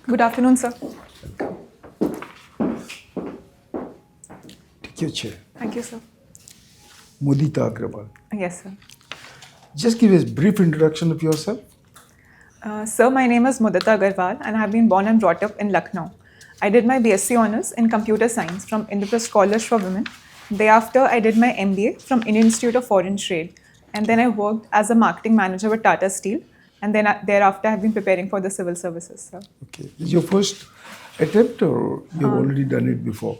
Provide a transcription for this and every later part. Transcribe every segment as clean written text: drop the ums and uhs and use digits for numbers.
Good afternoon, sir. Take your chair. Thank you, sir. MUDITA Agrawal. Yes, sir. Just give us a brief introduction of yourself. Sir, my name is Mudita Agarwal and I have been born and brought up in Lucknow. I did my BSc Honours in Computer Science from Indraprasth College for Women. Thereafter, I did my MBA from Indian Institute of Foreign Trade. And then I worked as a marketing manager with Tata Steel. And then thereafter, I have been preparing for the civil services, sir. Okay. Is your first attempt or you've already done it before?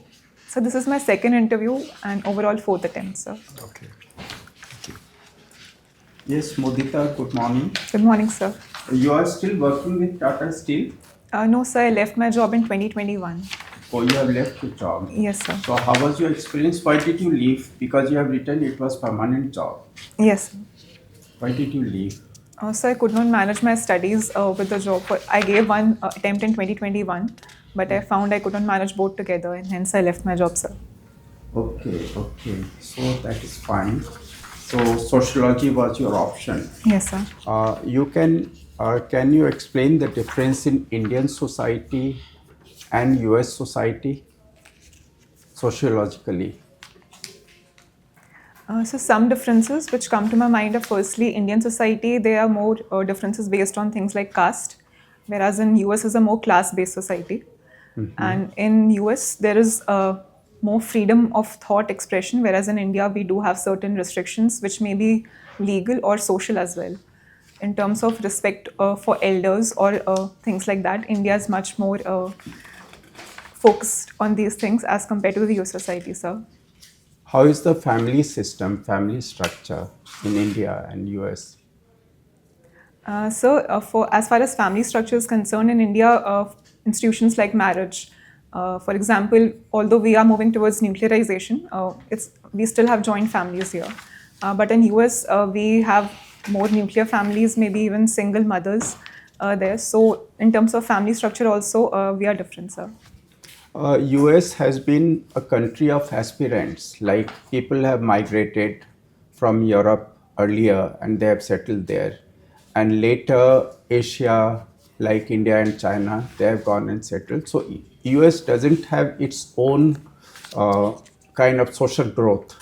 So this is my second interview and overall fourth attempt, sir. Okay. Yes, Mudita, good morning. Good morning, sir. You are still working with Tata Steel? No, sir, I left my job in 2021. Or you have left the job? Yes, sir. So how was your experience? Why did you leave? Because you have written it was permanent job. Yes, sir. Why did you leave? So I could not manage my studies with the job. I gave one attempt in 2021, but I found I could not manage both together, and hence I left my job, sir. Okay. So that is fine. So sociology was your option. Yes, sir. Can you explain the difference in Indian society and US society sociologically? So some differences which come to my mind are firstly Indian society, there are more differences based on things like caste, whereas in US is a more class-based society. And in US there is more freedom of thought expression, whereas in India we do have certain restrictions which may be legal or social as well. In terms of respect for elders or things like that, India is much more focused on these things as compared to the US society, sir. How is the family system, family structure in India and US? For as far as family structure is concerned in India, institutions like marriage, for example, although we are moving towards nuclearization, we still have joint families here. But in US, we have more nuclear families, maybe even single mothers there. So in terms of family structure also, we are different, sir. US has been a country of aspirants, like people have migrated from Europe earlier and they have settled there. And later Asia, like India and China, they have gone and settled. So US doesn't have its own kind of social growth.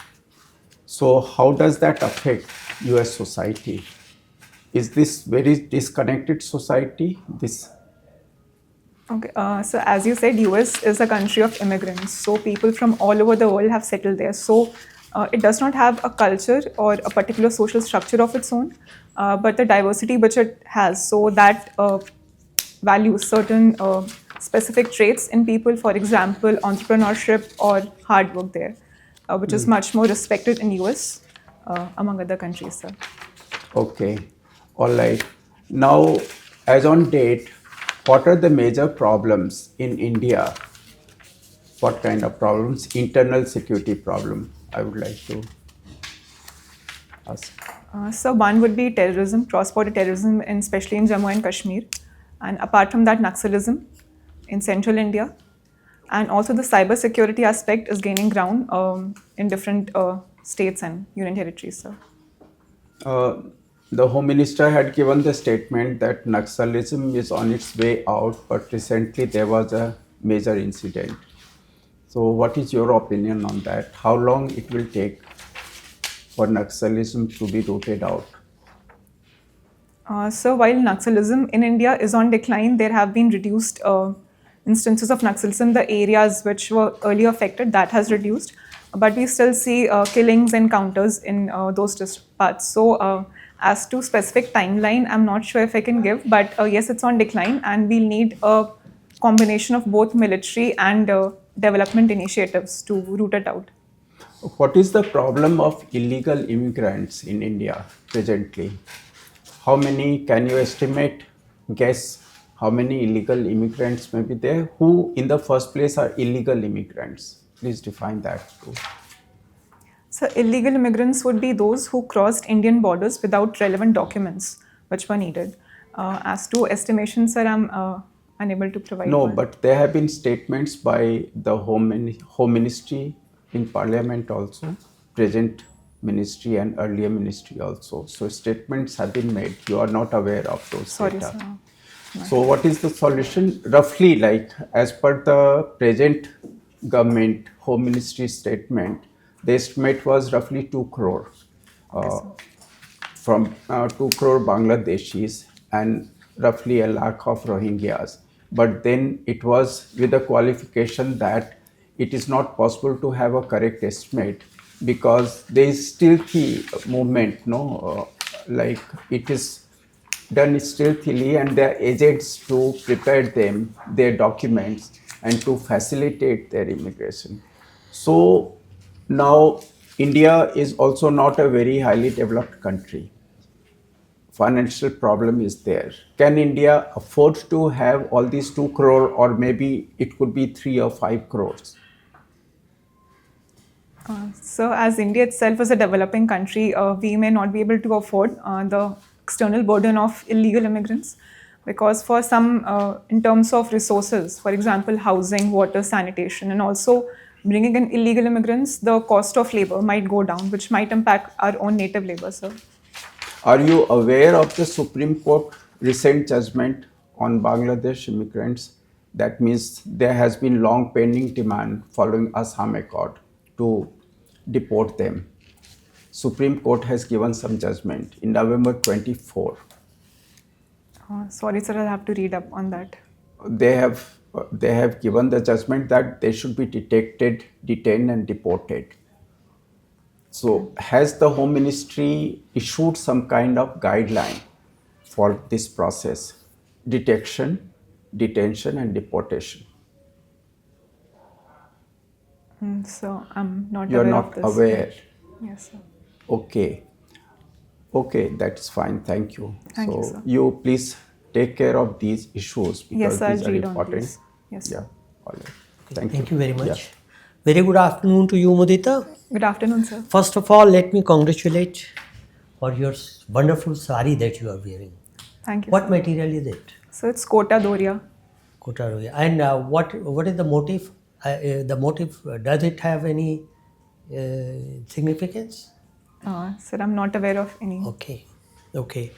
So how does that affect US society? Is this very disconnected society? Okay, so as you said, US is a country of immigrants. So people from all over the world have settled there. So it does not have a culture or a particular social structure of its own, but the diversity which it has. So that values certain specific traits in people, for example, entrepreneurship or hard work there, which is much more respected in US among other countries, sir. Okay, all right. Now, as on date, what are the major problems in India? What kind of problems? Internal security problem, I would like to ask. So one would be terrorism, cross-border terrorism, especially in Jammu and Kashmir. And apart from that, Naxalism in central India. And also the cyber security aspect is gaining ground in different states and union territories, sir. The Home Minister had given the statement that Naxalism is on its way out, but recently there was a major incident. So what is your opinion on that? How long it will take for Naxalism to be rooted out? So while Naxalism in India is on decline, there have been reduced instances of Naxalism. The areas which were earlier affected, that has reduced. But we still see killings and counters in those parts. So as to specific timeline, I'm not sure if I can give, but yes, it's on decline and we'll need a combination of both military and development initiatives to root it out. What is the problem of illegal immigrants in India presently? How many, can you estimate, guess how many illegal immigrants may be there? Who in the first place are illegal immigrants? Please define that too. So illegal immigrants would be those who crossed Indian borders without relevant documents which were needed. As to estimations, sir, I'm unable to provide No, one. but there have been statements by the Home Ministry in Parliament also, present ministry and earlier ministry also. So statements have been made. You are not aware of those Sorry, data. sir. So what is the solution? Roughly, like as per the present government Home Ministry statement, the estimate was roughly 2 crore Okay, uh, sir. from 2 crore Bangladeshis and roughly a lakh of Rohingyas. But then it was with the qualification that it is not possible to have a correct estimate because there is still the movement, no, like it is done stealthily and their agents to prepare them, their documents, and to facilitate their immigration. So now India is also not a very highly developed country. Financial problem is there. Can India afford to have all these 2 crore or maybe it could be 3 or 5 crores? So, as India itself is a developing country, we may not be able to afford the external burden of illegal immigrants because for some, in terms of resources, for example, housing, water, sanitation, and also bringing in illegal immigrants, the cost of labor might go down, which might impact our own native labor. So, Are you aware of the Supreme Court recent judgment on Bangladesh immigrants? That means there has been long pending demand following Assam Accord to deport them. Supreme Court has given some judgment in November 24. sorry, sir, I'll have to read up on that. They have given the judgment that they should be detected, detained, and deported. So, has the Home Ministry issued some kind of guideline for this process? Detection, detention, and deportation. So, I'm not You are aware not of this. aware. Yes, sir. Okay. Okay, that's fine. Thank you. Thank you, So sir. you please take care of these issues because Yes, I'll these are read on important. these. Yes, Yeah. sir. All right. Thank you very much. Yeah. Very good afternoon to you, Mudita. Good afternoon, sir. First of all, let me congratulate for your wonderful sari that you are wearing. Thank you. What sir. material is it? So, it's Kota Doria. Kotaroya. And what is the motive? Does it have any significance? Sir, I'm not aware of any. Okay. Okay.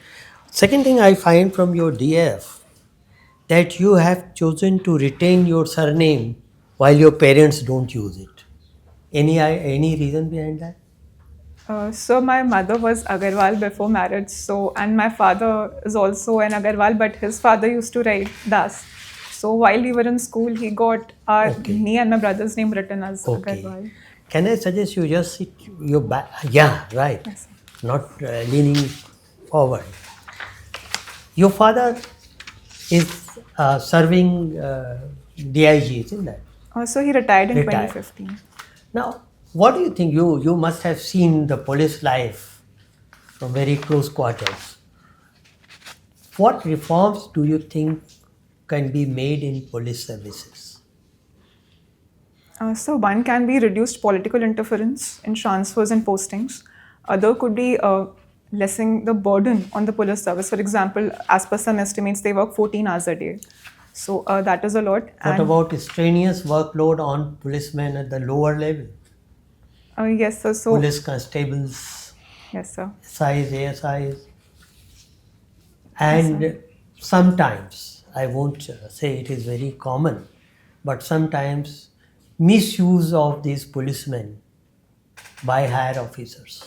Second thing I find from your DF that you have chosen to retain your surname while your parents don't use it. Any reason behind that? So my mother was Agarwal before marriage. So and my father is also an Agarwal, but his father used to write Das. So while we were in school, he got Okay. me and my brother's name written as Okay. Agarwal. Can I suggest you just sit your back? Yeah, right. Yes, sir. Not leaning forward. Your father is serving DIG, isn't that? So he retired in Retired. 2015. Now, what do you think? You must have seen the police life from very close quarters. What reforms do you think can be made in police services? So one can be reduced political interference in transfers and postings. Other could be lessening the burden on the police service. For example, as per some estimates, they work 14 hours a day. So that is a lot. What about strenuous workload on policemen at the lower level? Yes, sir. So Police constables, yes, sir. SIs, ASIs. And sometimes, I won't say it is very common, but sometimes misuse of these policemen by higher officers.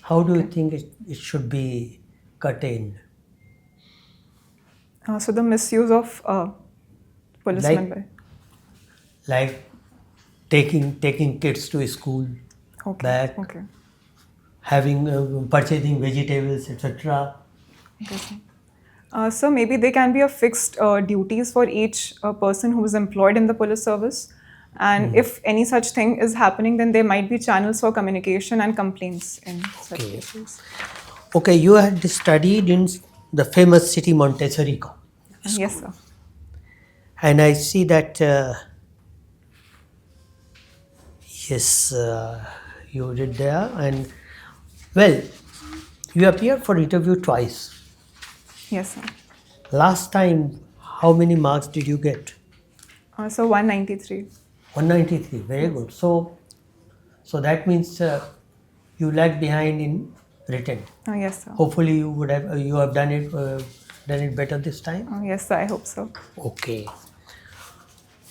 How do you think it should be curtailed? So the misuse of policemen. Like- Like taking kids to school, Okay. back, Okay. having purchasing vegetables, etc. Okay, sir. So maybe there can be a fixed duties for each person who is employed in the police service. And if any such thing is happening, then there might be channels for communication and complaints in such Okay. cases. Okay, you had studied in the famous city Montessori. Yes, sir. And I see that, yes, you did there. And, well, you appeared for interview twice. Yes, sir. Last time, how many marks did you get? So 193. 193, very good. So that means you lagged behind in written. Yes, sir. Hopefully, you have done it better this time. Yes, sir. I hope so. Okay.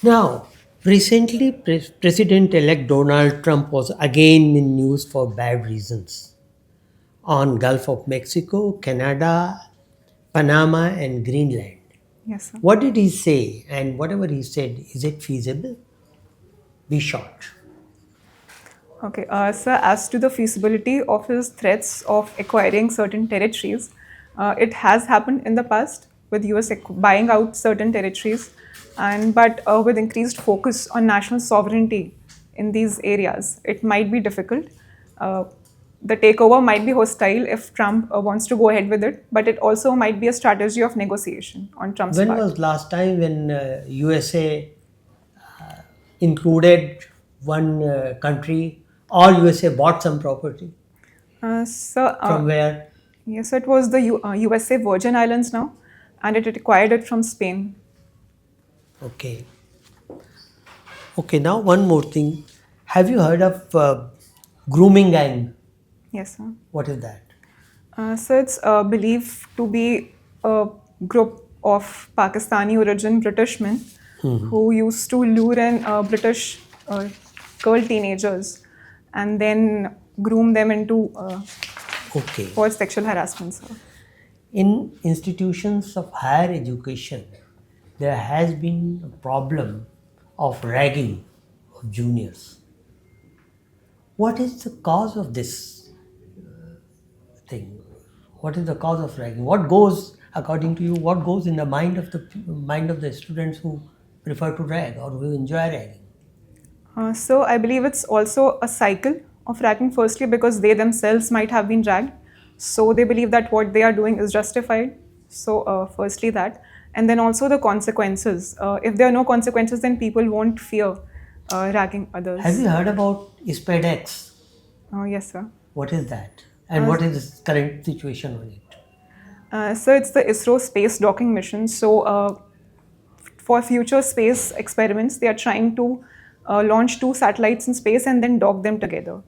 Now, recently, President-elect Donald Trump was again in news for bad reasons on Gulf of Mexico, Canada, Panama, and Greenland. Yes, sir. What did he say? And whatever he said, is it feasible? Be short. Okay, sir, as to the feasibility of his threats of acquiring certain territories, it has happened in the past with US buying out certain territories, but with increased focus on national sovereignty in these areas, it might be difficult. The takeover might be hostile if Trump wants to go ahead with it, but it also might be a strategy of negotiation on Trump's When part. was last time when USA included one country, or USA bought some property? So, From where? yes, it was the USA Virgin Islands now, and it acquired it from Spain. Okay. Okay, now one more thing. Have you heard of grooming gang? Yes, sir. What is that? So it's believed to be a group of Pakistani origin British men who used to lure in British girl teenagers and then groom them into Okay. for sexual harassment. Sir. In institutions of higher education, there has been a problem of ragging of juniors. What is the cause of this thing? What is the cause of ragging? What goes, according to you, what goes in the mind of the students who prefer to rag or who enjoy ragging? So I believe it's also a cycle of ragging. Firstly, because they themselves might have been ragged, so they believe that what they are doing is justified. So firstly that, and then also the consequences. If there are no consequences, then people won't fear ragging others. Have you heard about SpaceX? Yes, sir. What is that? And what is the current situation on it? So it's the ISRO space docking mission. So for future space experiments, they are trying to launch 2 satellites in space and then dock them together.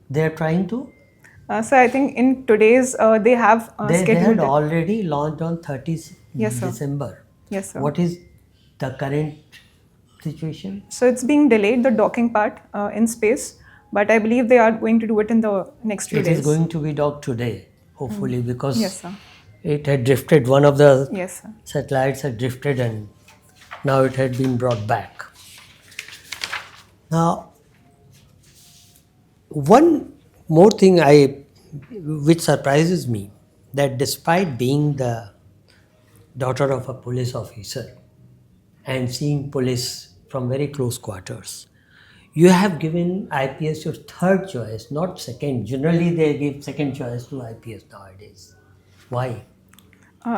They are trying to? So I think in today's they have They scheduled had it. already launched on 30th Yes, sir. December. Yes, sir. What is the current situation? So it's being delayed, the docking part in space, but I believe they are going to do it in the next few It days. is going to be docked today, hopefully, because Yes, sir. it had drifted. One of the Yes, sir. satellites had drifted and now it had been brought back. Now, one more thing which surprises me, that despite being the daughter of a police officer and seeing police from very close quarters, you have given IPS your third choice, not second. Generally, they give second choice to IPS nowadays. Why?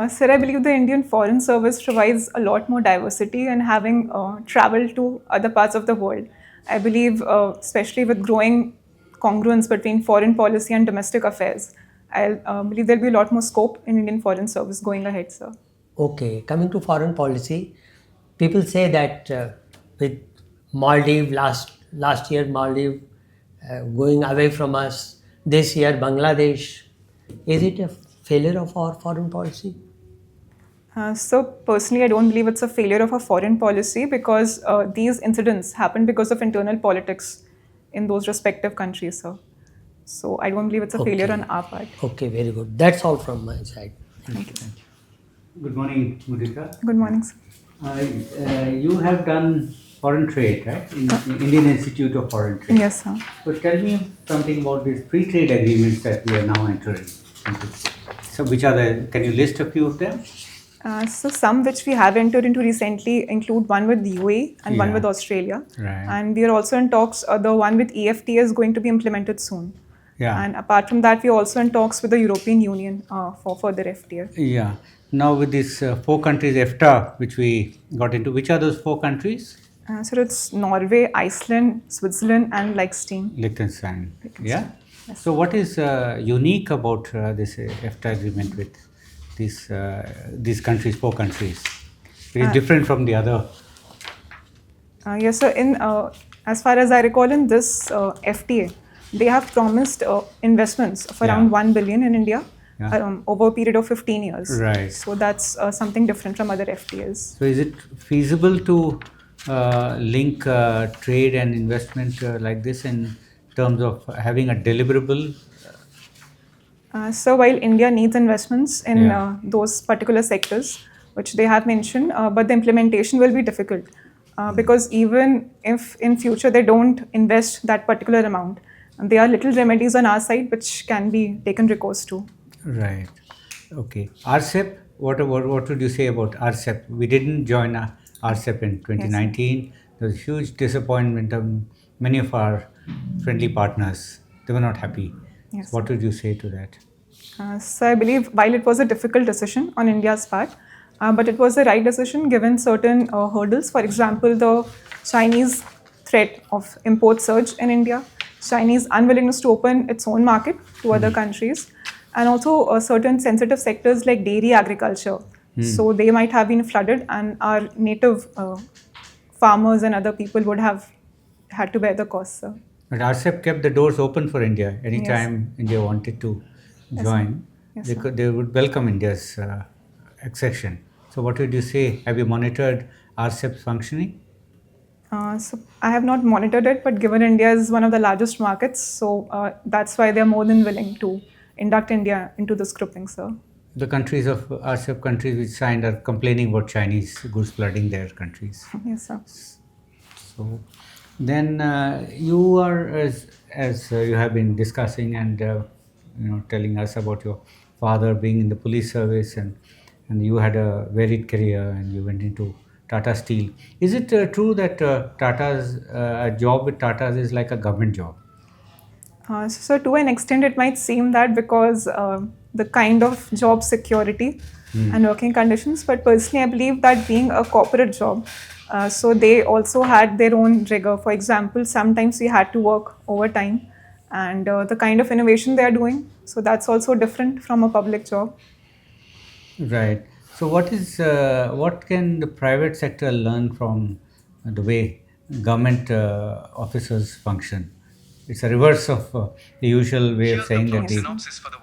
Sir, I believe the Indian Foreign Service provides a lot more diversity and having traveled to other parts of the world. I believe, especially with growing congruence between foreign policy and domestic affairs, I believe there'll be a lot more scope in Indian Foreign Service going ahead, sir. Okay, coming to foreign policy, people say that with Maldives, last year Maldives going away from us, this year Bangladesh, is it a failure of our foreign policy? So personally, I don't believe it's a failure of a foreign policy because these incidents happen because of internal politics in those respective countries, sir. So I don't believe it's a failure Okay. on our part. Okay, very good. That's all from my side. Thank you, sir. Good morning, Mudita. Good morning, sir. You have done foreign trade, right? In Indian Institute of Foreign Trade. Yes, sir. So tell me something about these free trade agreements that we are now entering into. So which are can you list a few of them? So some which we have entered into recently include one with the UAE and one Yeah. with Australia. Right. And we are also in talks, the one with EFTA is going to be implemented soon. Yeah. And apart from that, we are also in talks with the European Union for further FTA. Yeah. Now with these 4 countries EFTA, which we got into, which are those 4 countries? So it's Norway, Iceland, Switzerland, and Liechtenstein. Liechtenstein. Liechtenstein. Yeah. Yes. So what is unique about this EFTA agreement with these countries, 4 countries? It is different from the other. Yes, so in as far as I recall, in this FTA, they have promised investments of around Yeah. 1 billion in India Yeah. over a period of 15 years. Right. So that's something different from other FTAs. So is it feasible to link trade and investment like this in terms of having a deliverable? So while India needs investments in Yeah. those particular sectors, which they have mentioned, but the implementation will be difficult because even if in future they don't invest that particular amount, there are little remedies on our side which can be taken recourse to. Right. Okay. RCEP, what would you say about RCEP? We didn't join RCEP in Yes, sir. 2019. There was huge disappointment of many of our friendly partners. They were not happy. Yes, So what sir. would you say to that? So I believe while it was a difficult decision on India's part, but it was the right decision given certain hurdles. For example, the Chinese threat of import surge in India, Chinese unwillingness to open its own market to other countries, and also certain sensitive sectors like dairy agriculture. So they might have been flooded, and our native farmers and other people would have had to bear the cost, sir. But RCEP kept the doors open for India. Yes. Anytime India wanted to Yes, join, Yes, they sir. they would welcome India's accession. So what would you say? Have you monitored RCEP's functioning? So I have not monitored it, but given India is one of the largest markets, so that's why they're more than willing to induct India into this grouping, sir. The countries of RCEP countries which signed are complaining about Chinese goods flooding their countries. Yes, sir. So then you are, as you have been discussing and telling us about your father being in the police service, and you had a varied career and you went into Tata Steel. Is it true that Tata's a job with Tata's is like a government job? So to an extent, it might seem that because the kind of job security and working conditions, but personally, I believe that being a corporate job, so they also had their own rigor. For example, sometimes we had to work overtime, and the kind of innovation they are doing, so that's also different from a public job. Right. So, what can the private sector learn from the way government officers function? It's a reverse of the usual way of saying that.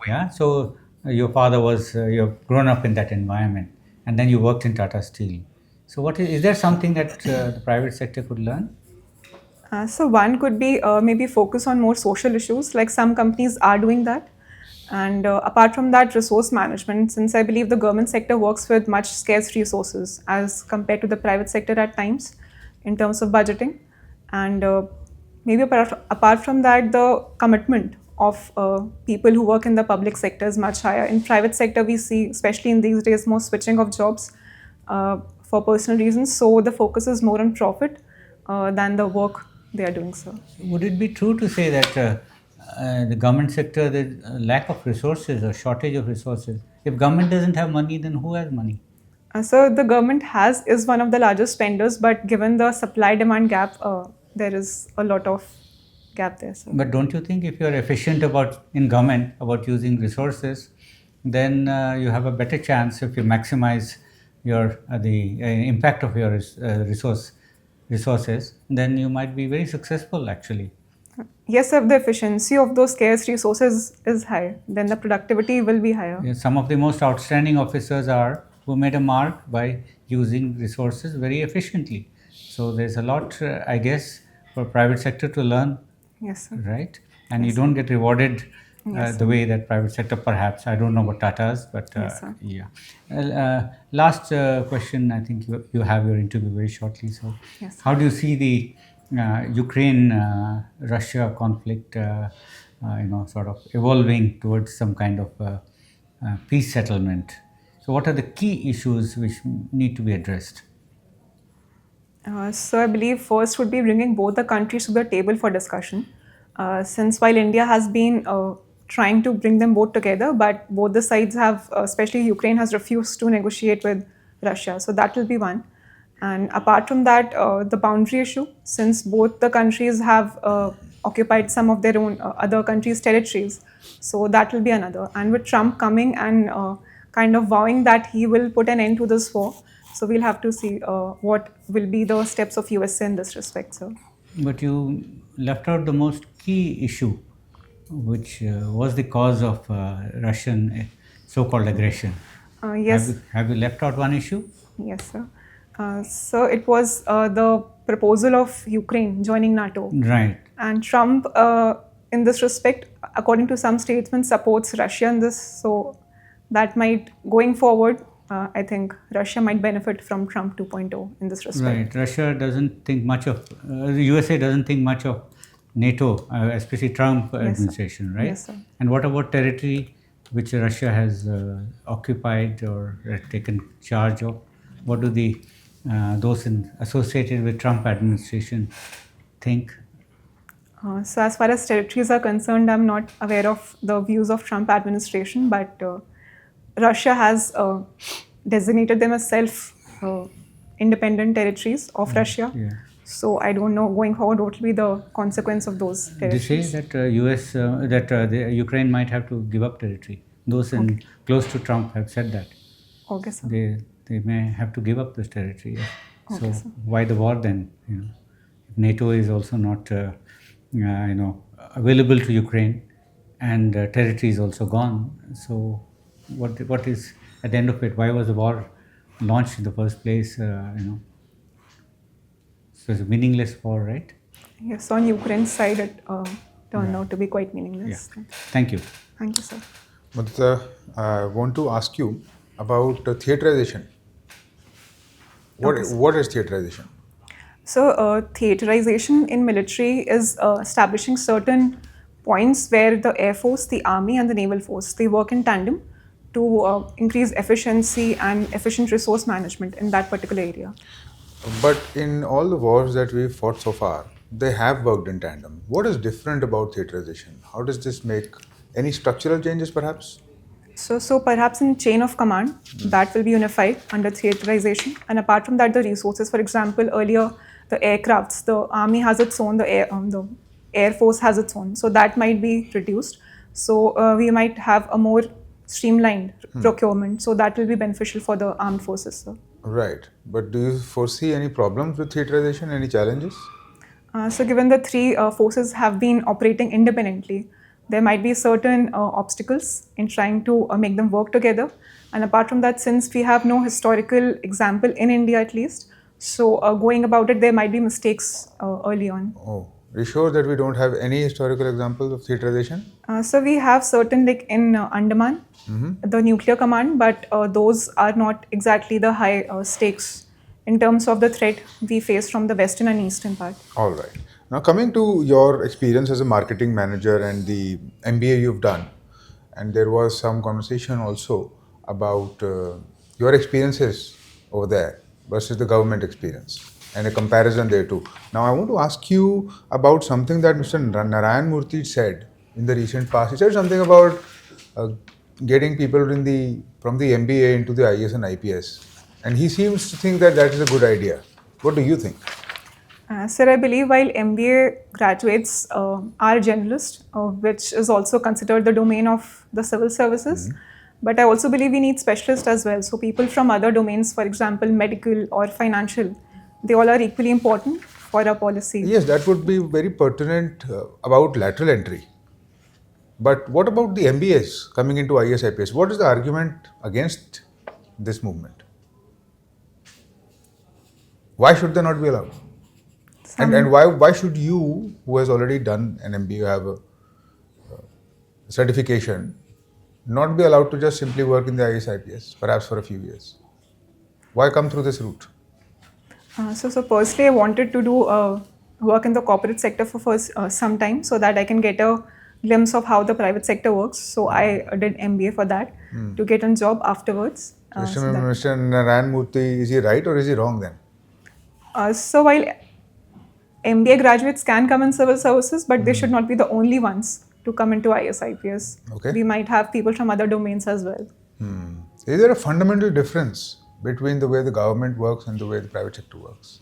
Yeah. So your father was you've grown up in that environment, and then you worked in Tata Steel. So, what is there something that the private sector could learn? So one could be maybe focus on more social issues, like some companies are doing that. And apart from that, resource management, since I believe the government sector works with much scarce resources as compared to the private sector at times in terms of budgeting. And maybe apart from that, the commitment of people who work in the public sector is much higher. In private sector, we see, especially in these days, more switching of jobs for personal reasons. So the focus is more on profit than the work they are doing, sir. Would it be true to say that the government sector, there's a lack of resources or shortage of resources? If government doesn't have money, then who has money? So the government is one of the largest spenders, but given the supply-demand gap, there is a lot of gap there, sir. But don't you think if you're efficient in government about using resources, then you have a better chance if you maximize your the impact of your resources, then you might be very successful actually. Yes, if the efficiency of those scarce resources is high, then the productivity will be higher. Yeah, some of the most outstanding officers are who made a mark by using resources very efficiently. So there's a lot, I guess, for private sector to learn, Yes, sir. right? And you don't get rewarded Yes, the way that private sector perhaps. I don't know about Tata's, but Yes, sir. yeah. Last question. I think you have your interview very shortly. So, Yes, sir. how do you see the Ukraine-Russia conflict? Sort of evolving towards some kind of peace settlement. So, what are the key issues which need to be addressed? So I believe first would be bringing both the countries to the table for discussion. Since while India has been trying to bring them both together, but both the sides have, especially Ukraine, has refused to negotiate with Russia. So that will be one. And apart from that, the boundary issue, since both the countries have occupied some of their own other countries' territories. So that will be another. And with Trump coming and kind of vowing that he will put an end to this war, so we'll have to see what will be the steps of USA in this respect, sir. But you left out the most key issue which was the cause of Russian so-called aggression. Yes, Have you left out one issue? yes, sir. So it was the proposal of Ukraine joining NATO. Right. And Trump, in this respect, according to some statements, supports Russia in this. So that might, going forward, I think Russia might benefit from Trump 2.0 in this respect. Right. Russia doesn't think much of, the USA doesn't think much of NATO, especially Trump administration, right? Yes, sir. And what about territory which Russia has occupied or taken charge of? What do the those associated with Trump administration think? So as far as territories are concerned, I'm not aware of the views of Trump administration, but Russia has designated them as self-independent territories of Russia. Yeah. So I don't know going forward what will be the consequence of those They territories. say that the Ukraine might have to give up territory. Those close to Trump have said that Okay, sir. they may have to give up this territory. Yes. Okay, So sir. why the war then? If NATO is also not available to Ukraine, and territory is also gone. So what is at the end of it? Why was the war launched in the first place? So it's a meaningless war, right? Yes, on Ukraine's side, it turned out to be quite meaningless. Thank you. Thank you, sir. Mudita, I want to ask you about theaterization. What is theaterization? So, theaterization in military is establishing certain points where the Air Force, the Army, and the Naval Force, they work in tandem to increase efficiency and efficient resource management in that particular area. But in all the wars that we've fought so far, they have worked in tandem. What is different about theaterization? How does this make any structural changes perhaps? So perhaps in chain of command, that will be unified under theaterization. And apart from that, the resources, for example, earlier, the aircrafts, the Army has its own, the Air Force has its own. So that might be reduced. So we might have a more streamlined procurement. So that will be beneficial for the armed forces, sir. Right. But do you foresee any problems with theaterization, any challenges? So given the three forces have been operating independently, there might be certain obstacles in trying to make them work together. And apart from that, since we have no historical example in India at least, so going about it, there might be mistakes early on. Oh, are you sure that we don't have any historical examples of theaterization? So we have certain, like in Andaman, the nuclear command, but those are not exactly the high stakes in terms of the threat we face from the western and eastern part. All right. Now, coming to your experience as a marketing manager and the MBA you've done, and there was some conversation also about your experiences over there versus the government experience and a comparison there too. Now, I want to ask you about something that Mr. Narayan Murthy said in the recent past. He said something about getting people from the MBA into the IAS and IPS, and he seems to think that that is a good idea. What do you think? Sir, I believe while MBA graduates are generalists, which is also considered the domain of the civil services, but I also believe we need specialists as well. So people from other domains, for example, medical or financial, they all are equally important for our policy. Yes, that would be very pertinent about lateral entry. But what about the MBAs coming into IAS, IPS? What is the argument against this movement? Why should they not be allowed? And why should you, who has already done an MBA, have a certification, not be allowed to just simply work in the IAS, IPS, perhaps for a few years? Why come through this route? So personally, I wanted to do work in the corporate sector for some time so that I can get a glimpse of how the private sector works. So I did MBA for that to get a job afterwards. Mr. Narayan Murthy, is he right or is he wrong then? So while MBA graduates can come in civil services, but they should not be the only ones to come into IAS, IPS. Okay. We might have people from other domains as well. Is there a fundamental difference between the way the government works and the way the private sector works?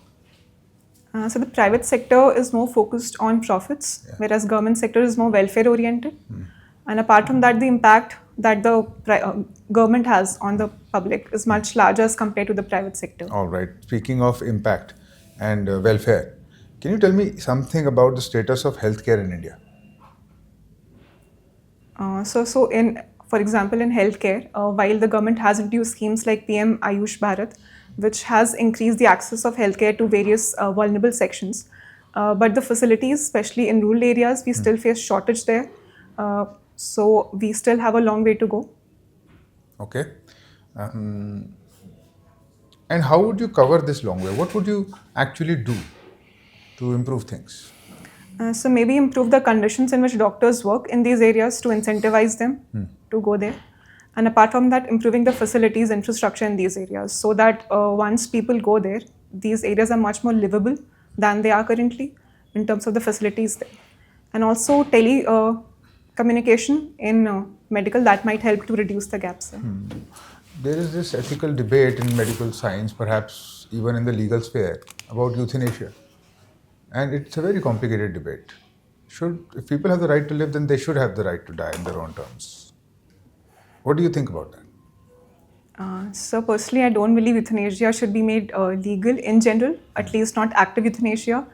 So the private sector is more focused on profits, whereas government sector is more welfare oriented. And apart from that, the impact that the government has on the public is much larger as compared to the private sector. All right. Speaking of impact and welfare, can you tell me something about the status of healthcare in India? For example, in healthcare, while the government has introduced schemes like PM Ayush Bharat, which has increased the access of healthcare to various vulnerable sections, but the facilities, especially in rural areas, we still face shortage there. So we still have a long way to go. Okay. Um, and how would you cover this long way? What would you actually do to improve things? So maybe improve the conditions in which doctors work in these areas to incentivize them to go there. And apart from that, improving the facilities infrastructure in these areas so that once people go there, these areas are much more livable than they are currently in terms of the facilities there. And also communication in medical that might help to reduce the gaps there. There is this ethical debate in medical science, perhaps even in the legal sphere, about euthanasia. And it's a very complicated debate. If people have the right to live, then they should have the right to die in their own terms. What do you think about that? So personally, I don't believe euthanasia should be made legal in general, at least not active euthanasia,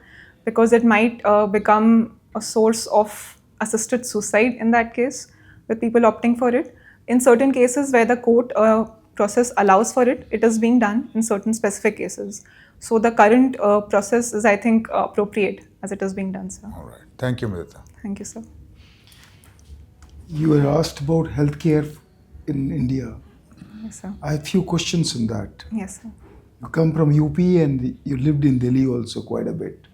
because it might become a source of assisted suicide in that case, with people opting for it. In certain cases where the court process allows for it, it is being done in certain specific cases. So the current process is, I think, appropriate as it is being done, sir. All right. Thank you, Mudita. Thank you, sir. You were asked about healthcare in India. Yes, sir. I have few questions on that. Yes, sir. You come from UP and you lived in Delhi also quite a bit.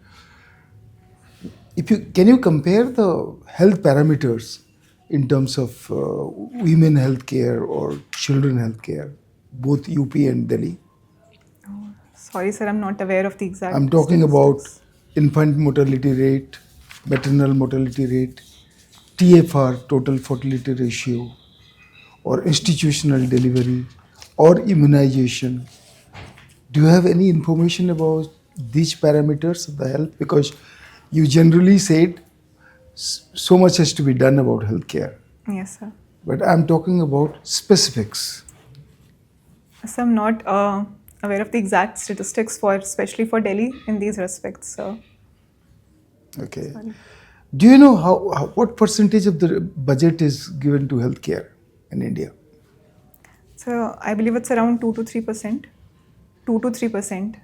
Can you compare the health parameters in terms of women healthcare or children healthcare, both UP and Delhi? Sorry, sir, I'm not aware of the exact. I'm talking about statistics. infant mortality rate, maternal mortality rate, TFR, total fertility ratio, or institutional delivery, or immunization. Do you have any information about these parameters of the health? Because you generally said so much has to be done about healthcare. Yes, sir. But I'm talking about specifics. So I'm not aware of the exact statistics especially for Delhi in these respects. So Okay. sorry. Do you know what percentage of the budget is given to healthcare in India? So I believe it's around 2 to 3%. 2 to 3%.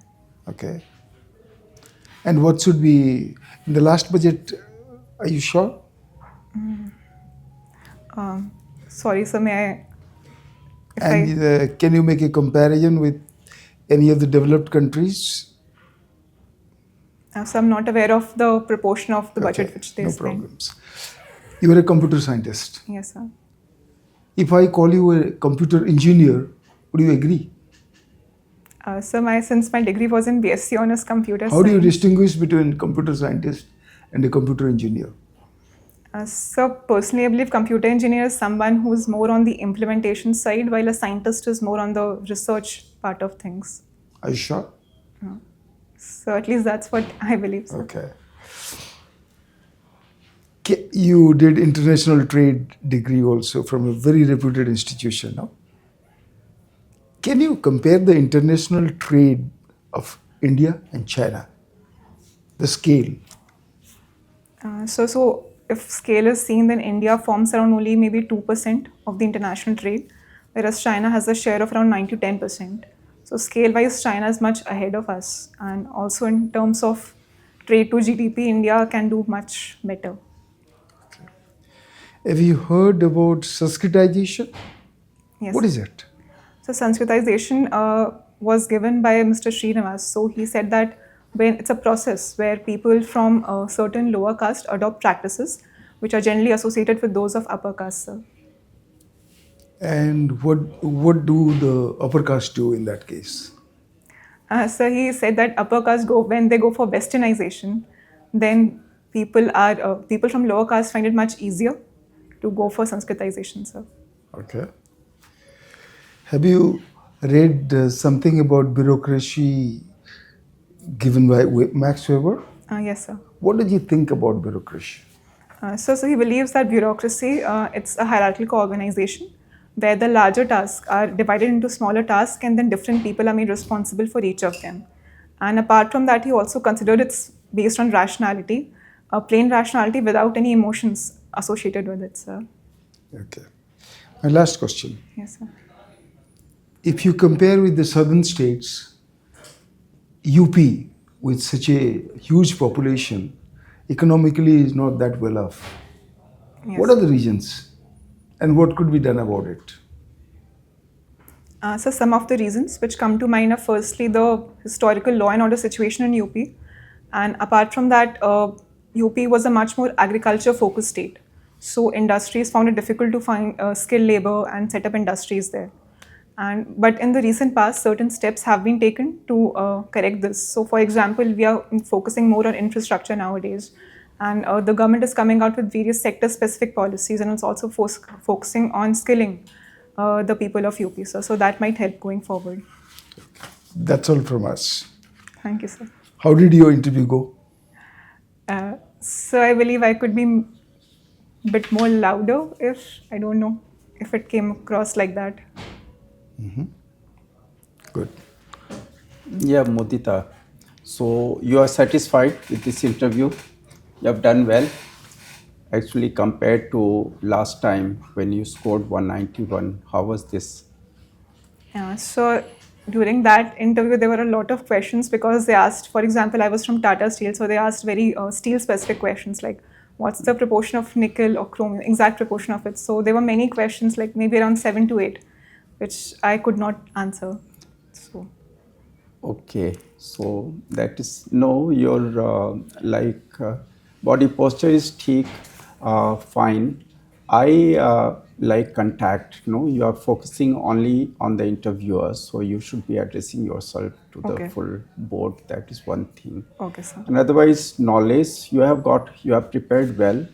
Okay. And what should be in the last budget? Are you sure? Sorry, sir, may I? And can you make a comparison with any of the developed countries? So I'm not aware of the proportion of the budget Okay, which they no spend. problems. You are a computer scientist. Yes, sir. If I call you a computer engineer, would you agree? Since my degree was in BSc Honours Computer How do you Science. distinguish between computer scientist and a computer engineer? So personally, I believe computer engineer is someone who's more on the implementation side, while a scientist is more on the research part of things. Are you sure? So at least that's what I believe, sir. Okay. You did international trade degree also from a very reputed institution, no? Can you compare the international trade of India and China? The scale. So if scale is seen, then India forms around only maybe 2% of the international trade, whereas China has a share of around 9 to 10%. So scale-wise, China is much ahead of us. And also in terms of trade to GDP, India can do much better. Have you heard about Sanskritization? Yes. What is it? So Sanskritization was given by Mr. Srinivas. So he said that when it's a process where people from a certain lower caste adopt practices which are generally associated with those of upper caste, sir. And what do the upper caste do in that case? So he said that upper caste when they go for westernization, then people from lower caste find it much easier to go for Sanskritization, sir. Okay. Have you read something about bureaucracy given by Max Weber? Yes, sir. What did you think about bureaucracy? So he believes that bureaucracy, it's a hierarchical organization where the larger tasks are divided into smaller tasks and then different people are made responsible for each of them. And apart from that, he also considered it's based on rationality, plain rationality without any emotions associated with it, sir. Okay. My last question. Yes, sir. If you compare with the southern states, UP with such a huge population, economically is not that well off. Yes. What are the reasons and what could be done about it? So some of the reasons which come to mind are firstly the historical law and order situation in UP, and apart from that, UP was a much more agriculture-focused state. So industries found it difficult to find skilled labor and set up industries there. But in the recent past, certain steps have been taken to correct this. So, for example, we are focusing more on infrastructure nowadays, and the government is coming out with various sector-specific policies, and it's also focusing on skilling the people of UP. So that might help going forward. That's all from us. Thank you, sir. How did your interview go? So I believe I could be a bit more louder I don't know, if it came across like that. Good. Yeah, Mudita. So you are satisfied with this interview? You have done well. Actually, compared to last time when you scored 191, how was this? So during that interview, there were a lot of questions because they asked, for example, I was from Tata Steel, so they asked very steel-specific questions like, what's the proportion of nickel or chromium, exact proportion of it. So there were many questions, like maybe around 7 to 8, which I could not answer. So. Okay, so that is no, your body posture is ठीक, fine. I like contact. You are focusing only on the interviewers, so you should be addressing yourself to the full board. That is one thing. Okay, sir. And otherwise, knowledge you have prepared well,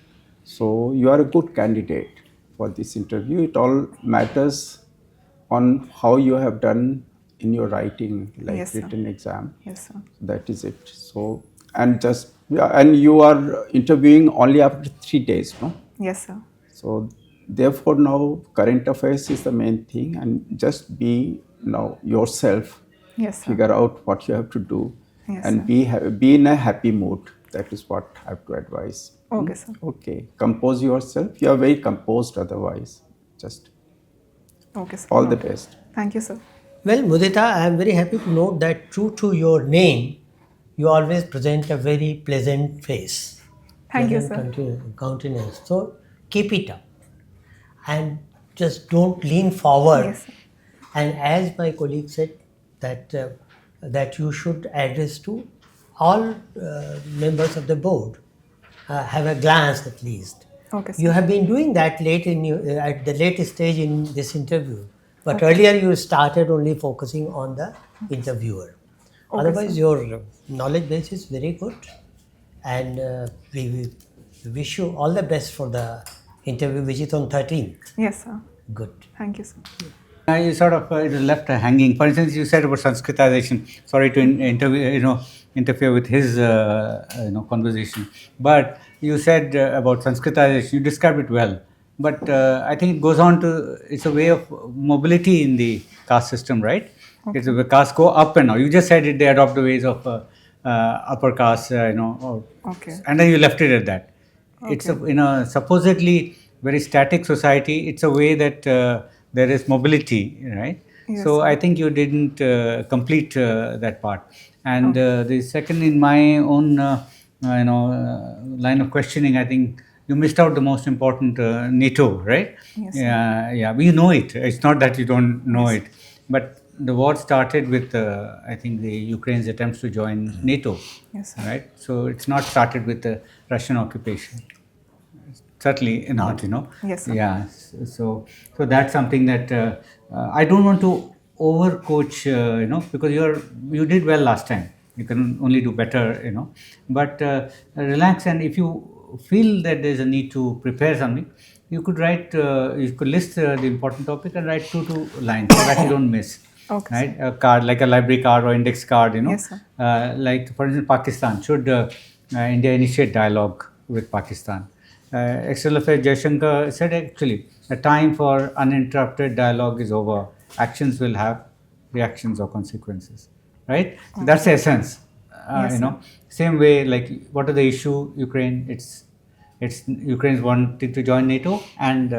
so you are a good candidate for this interview. It all matters on how you have done in your writing, like Yes, sir. written exam. Yes, sir. That is it. So, and you are interviewing only after 3 days, no? Yes, sir. So, therefore, now current affairs is the main thing, and just be now yourself. Yes, sir. Figure out what you have to do, Yes, and be in a happy mood. That is what I have to advise. Okay, sir. Okay, compose yourself. You are very composed otherwise. Just Okay, sir. all the best. Thank you, sir. Well, Mudita, I am very happy to note that true to your name, you always present a very pleasant face. Thank you, pleasant sir. Countenance. So keep it up and just don't lean forward. Yes, sir. And as my colleague said, that you should address to all members of the board, have a glance at least. Okay, sir. You have been doing that at the latest stage in this interview, but earlier you started only focusing on the interviewer. Otherwise, your knowledge base is very good, and we wish you all the best for the interview, which is on 13th. Yes, sir. Good. Thank you, sir. You sort of left hanging. For instance, you said about Sanskritization. Sorry to interfere with his conversation, but you said about Sanskritization. You described it well, but I think it goes on to, it's a way of mobility in the caste system, right? Okay. It's the castes go up and down. You just said it, they adopt the ways of upper caste, Okay. and then you left it at that. Okay. It's in a supposedly very static society. It's a way that there is mobility, right? Yes, So sir. I think you didn't complete that part. And the second, in my own line of questioning, I think you missed out the most important NATO, right? Yes, sir. Yeah. We know it. It's not that you don't know Yes. it, but the war started with I think the Ukraine's attempts to join NATO, Yes, sir. right? So it's not started with the Russian occupation. Certainly not, Yes, sir. Yeah. So that's something that I don't want to overcoach, because you did well last time. You can only do better, But relax, and if you feel that there's a need to prepare something, you could write. You could list the important topic and write 2 lines so that you don't miss. Okay, Right, a card like a library card or index card, Yes, sir. Like for instance, Pakistan, should India initiate dialogue with Pakistan? External Affairs Jaishankar said actually the time for uninterrupted dialogue is over. Actions will have reactions or consequences, right? So that's the essence. Yes, sir. Same way, like what are the issue Ukraine? It's It's Ukraine is wanting to join NATO and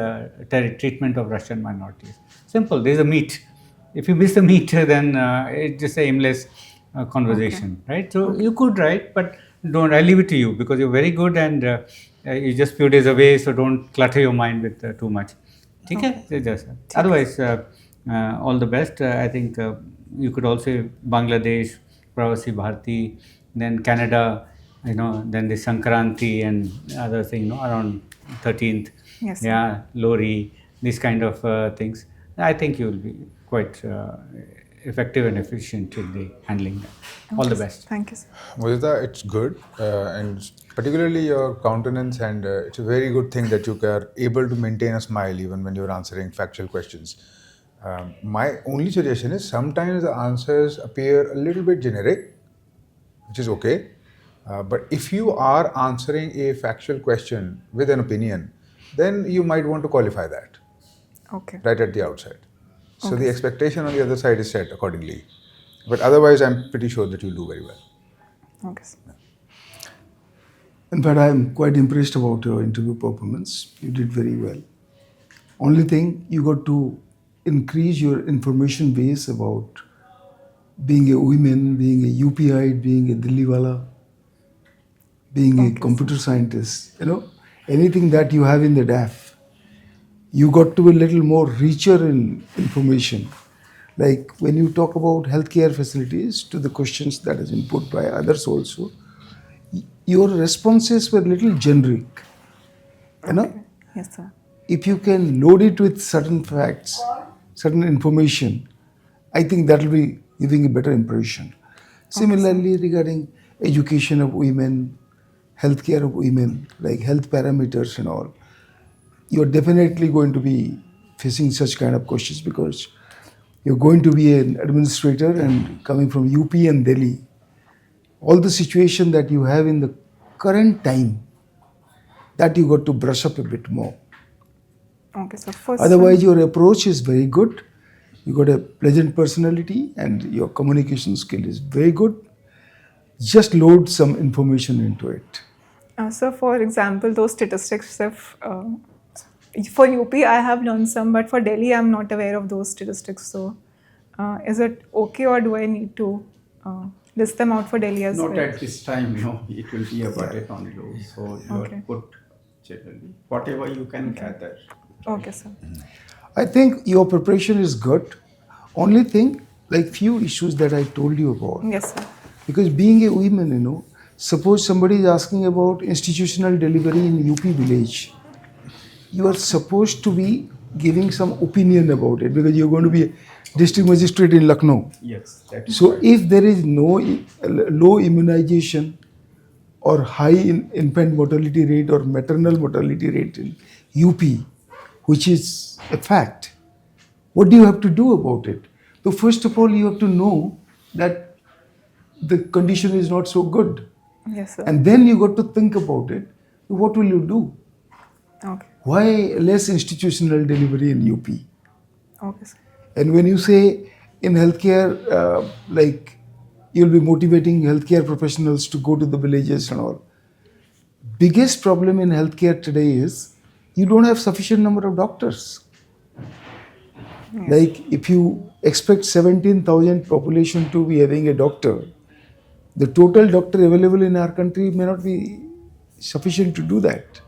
treatment of Russian minorities. Simple. There's a meat. If you miss the meat, then it's just a aimless conversation, right? So you could write, but don't. I leave it to you because you're very good and you're just few days away. So don't clutter your mind with too much. Okay. Otherwise, all the best. I think you could also Bangladesh, Pravasi Bharati, then Canada, then the Sankranti and other thing, around 13th. Yes, sir. Yeah, Lori, these kind of things. I think you will be quite effective and efficient in the handling that. All the best. Thank you, sir. Mudita, it's good, and particularly your countenance, and it's a very good thing that you are able to maintain a smile even when you're answering factual questions. My only suggestion is sometimes the answers appear a little bit generic, which is okay. But if you are answering a factual question with an opinion, then you might want to qualify that Okay. right at the outset. So Okay. the expectation on the other side is set accordingly. But otherwise, I'm pretty sure that you'll do very well. Okay, sir. In fact, I'm quite impressed about your interview performance. You did very well. Only thing, you got to increase your information base about being a woman, being a UPI, being a Dilliwala, being a computer scientist, anything that you have in the DAF. You got to be a little more richer in information. Like when you talk about healthcare facilities, to the questions that has been put by others also, your responses were a little generic. Yes, sir. If you can load it with certain facts, certain information, I think that will be giving a better impression. Similarly, regarding education of women, healthcare of women, like health parameters and all, you're definitely going to be facing such kind of questions because you're going to be an administrator and coming from UP and Delhi. All the situation that you have in the current time, that you got to brush up a bit more. Okay, so first. Otherwise, your approach is very good. You got a pleasant personality and your communication skill is very good. Just load some information into it. So, for example, those statistics, if for UP I have learned some, but for Delhi I'm not aware of those statistics. So, is it okay, or do I need to list them out for Delhi as well? Not at this time, it will be a budget on low. So you Okay. are put generally whatever you can gather. Okay, sir. I think your preparation is good. Only thing, like few issues that I told you about. Yes, sir. Because being a woman, suppose somebody is asking about institutional delivery in UP village. You are supposed to be giving some opinion about it because you're going to be a district magistrate in Lucknow. Yes, that is So right. if there is no low immunization or high infant mortality rate or maternal mortality rate in UP, which is a fact, what do you have to do about it? So first of all, you have to know that the condition is not so good. Yes, sir. And then you got to think about it. What will you do? Okay. Why less institutional delivery in UP? Okay, sir. And when you say in healthcare, like you'll be motivating healthcare professionals to go to the villages and all. Biggest problem in healthcare today is you don't have sufficient number of doctors. Like if you expect 17,000 population to be having a doctor, the total doctor available in our country may not be sufficient to do that.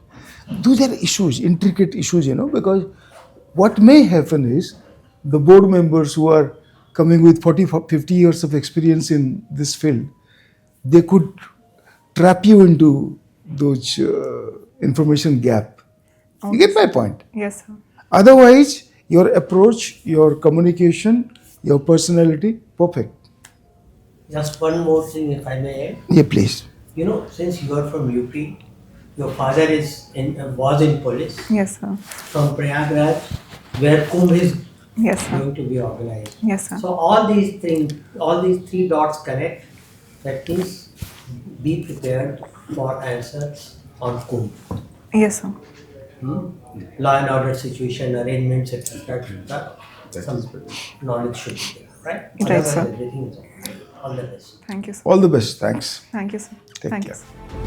Those are issues, intricate issues, because what may happen is the board members who are coming with 40, 50 years of experience in this field, they could trap you into those information gap. You get my point? Yes, sir. Otherwise, your approach, your communication, your personality, perfect. Just one more thing, if I may add. Yeah, please. Since you are from UP, your father was in police Yes, sir. from Prayagraj, where Kumbh is Yes, sir. going to be organized. Yes, sir. So all these things, all these three dots connect. That means be prepared for answers on Kumbh. Yes, sir. Law and order situation, arrangements, etc. Some knowledge should be there, right? Right, Otherwise, sir. everything is okay. All the best. Thank you, sir. All the best. Thanks. Thank you, sir. Take Thank care. you, sir.